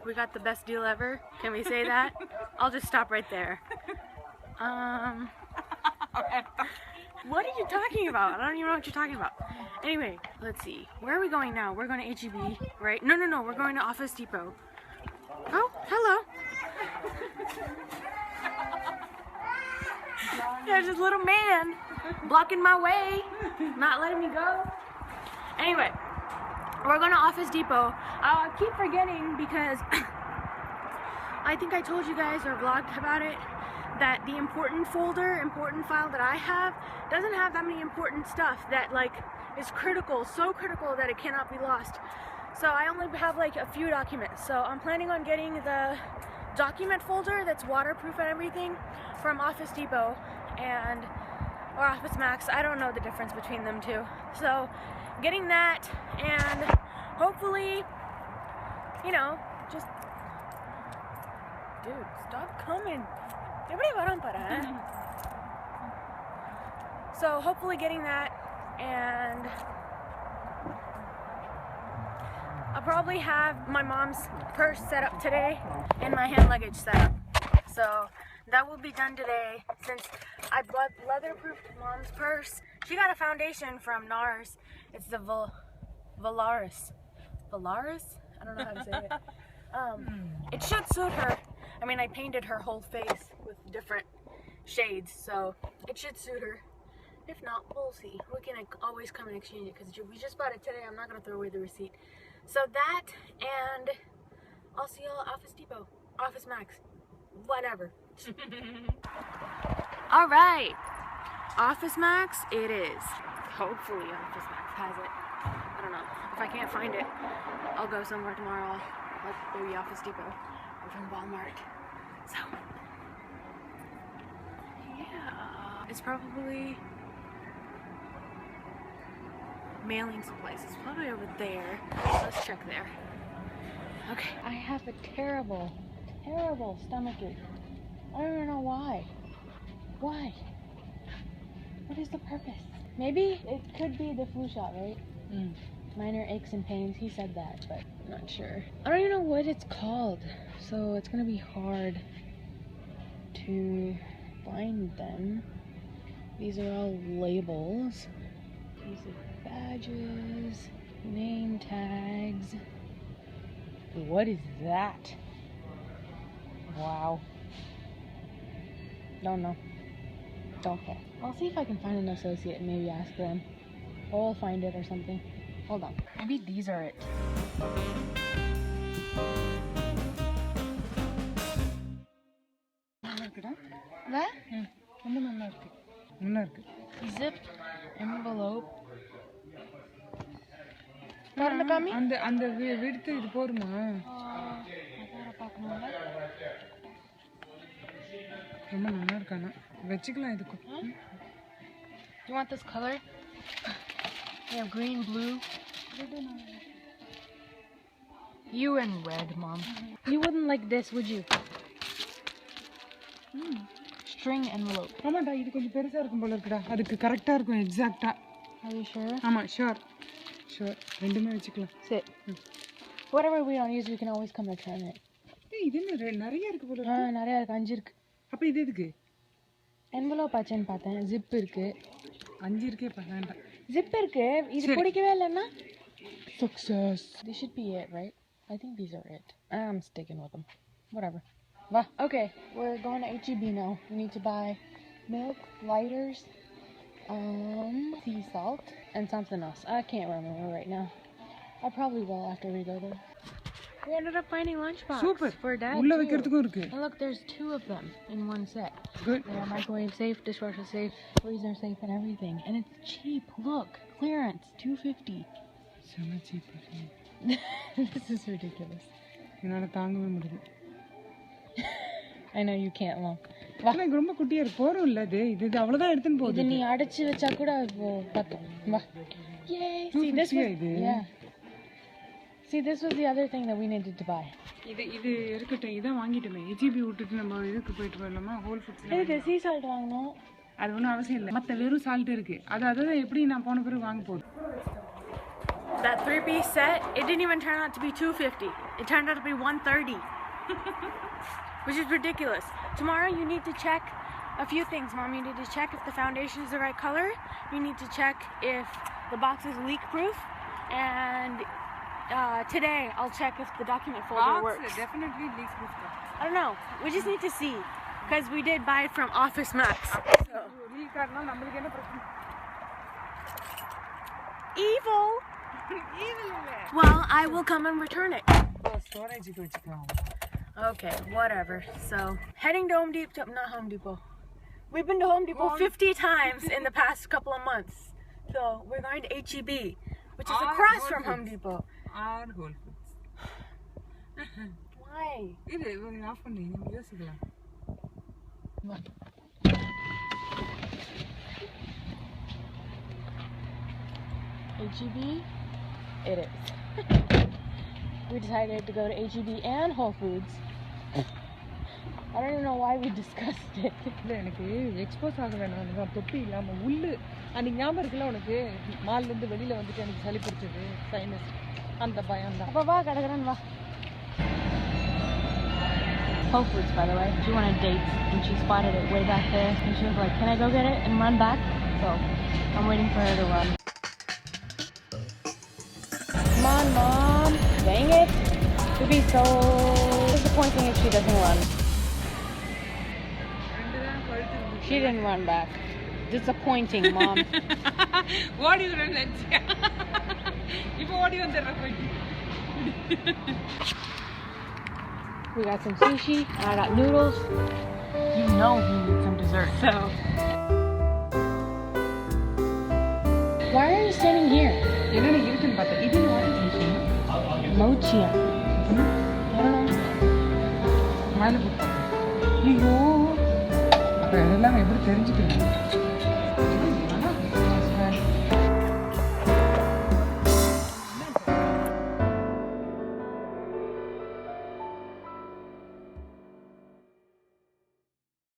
we got the best deal ever. Can we say that? I'll just stop right there. What are you talking about? I don't even know what you're talking about. Anyway, let's see. Where are we going now? We're going to H-E-B, right? No, we're going to Office Depot. Oh, hello. There's this little man blocking my way, not letting me go. Anyway, we're going to Office Depot. I keep forgetting because I think I told you guys or vlogged about it that the important file that I have doesn't have that many important stuff that like is critical, so critical that it cannot be lost. So I only have like a few documents. So I'm planning on getting the document folder that's waterproof and everything from Office Depot or Office Max. I don't know the difference between them two. So getting that and hopefully, you know, just dude, stop coming. So hopefully getting that, and I'll probably have my mom's purse set up today and my hand luggage set up. So that will be done today since I bought leather-proofed mom's purse. She got a foundation from NARS. It's the Valaris. Valaris? I don't know how to say it. It should suit her. I mean, I painted her whole face with different shades, so it should suit her. If not, we'll see. We can always come and exchange it because we just bought it today. I'm not going to throw away the receipt. So that, and I'll see y'all at Office Depot. Office Max. Whatever. Alright. Office Max it is. Hopefully Office Max has it. I don't know. If I can't find it, I'll go somewhere tomorrow. Like maybe Office Depot. Or from Walmart. So, yeah. It's probably mailing supplies. It's probably over there. Let's check there. Okay. I have a terrible stomachache. I don't even know why. Why? What is the purpose? Maybe it could be the flu shot, right? Minor aches and pains. He said that, but I'm not sure. I don't even know what it's called, so it's gonna be hard to find them. These are all labels. These are badges, name tags. What is that? Wow. Don't know. Don't care. I'll see if I can find an associate and maybe ask them. Or I'll find it or something. Hold on. Maybe these are it. Zip envelope. You want this color? We have green, blue. You and red, Mom. You wouldn't like this, would you? String envelope. Are you sure? Sure. Sit. Whatever we don't use, we can always come return it. Envelope ஆச்சேன்னு பார்த்தேன். Zip இருக்கு. 5 இருக்கே வேண்டாம். Zip இருக்கு. இது பிடிக்கவே இல்லைன்னா success. This should be it, right? I think these are it. I'm sticking with them. Whatever. Okay, we're going to H-E-B now. We need to buy milk, lighters, sea salt, and something else. I can't remember right now. I probably will after we go there. We ended up finding lunchbox for Dad too. And look, there's 2 of them in one set. Good. They're microwave safe, dishwasher safe, freezer safe, and everything. And it's cheap. Look, clearance, $2.50. So much cheaper. This is ridiculous. I know you can't look. Yay! See, this was, yeah. See, this was the other thing that we needed to buy. Sea salt வாங்கணும். அது ஒன்றும் அவசியம் இல்லை. மற்ற வெறும் salt இருக்கு. அது எப்படி நான் போன பிறகு வாங்க போகுது. That 3-piece set, it didn't even turn out to be $250. It turned out to be $130. Which is ridiculous. Tomorrow you need to check a few things, Mom. You need to check if the foundation is the right color. You need to check if the box is leak-proof. And today I'll check if the document folder works. Definitely leak-proof. I don't know. We just need to see. Because we did buy it from Office Max. So. Evil! Well, I will come and return it. Okay, whatever. So, heading to Home Depot, not Home Depot. We've been to Home Depot 50 times in the past couple of months. So, we're going to H-E-B, which is across from Home Depot. Whole Foods. Why? H-E-B? It is. We decided to go to H-E-B and Whole Foods. I don't even know why we discussed it. எனக்கு expose ஆக வேணாம் தொப்பி இல்லாம உள்ளு அன்னைக்கு ஞாபகம் இருக்குல்ல உனக்கு மால்ல இருந்து வெளியில வந்துட்டு எனக்கு சளி பிடிச்சது சைனஸ் அந்த பயம் தான் அப்ப வா கடகடன் வா. Whole Foods, by the way. She wanted dates and she spotted it way back there and she was like, can I go get it and run back? So I'm waiting for her to run. Come on, Mom. Dang it. It would be so disappointing if she doesn't run. She didn't run back. Disappointing, Mom. What is run? What do you want? We got some sushi and I got noodles. You know he needs some dessert, so. Why are you standing here? Mochi. I don't know. Yo.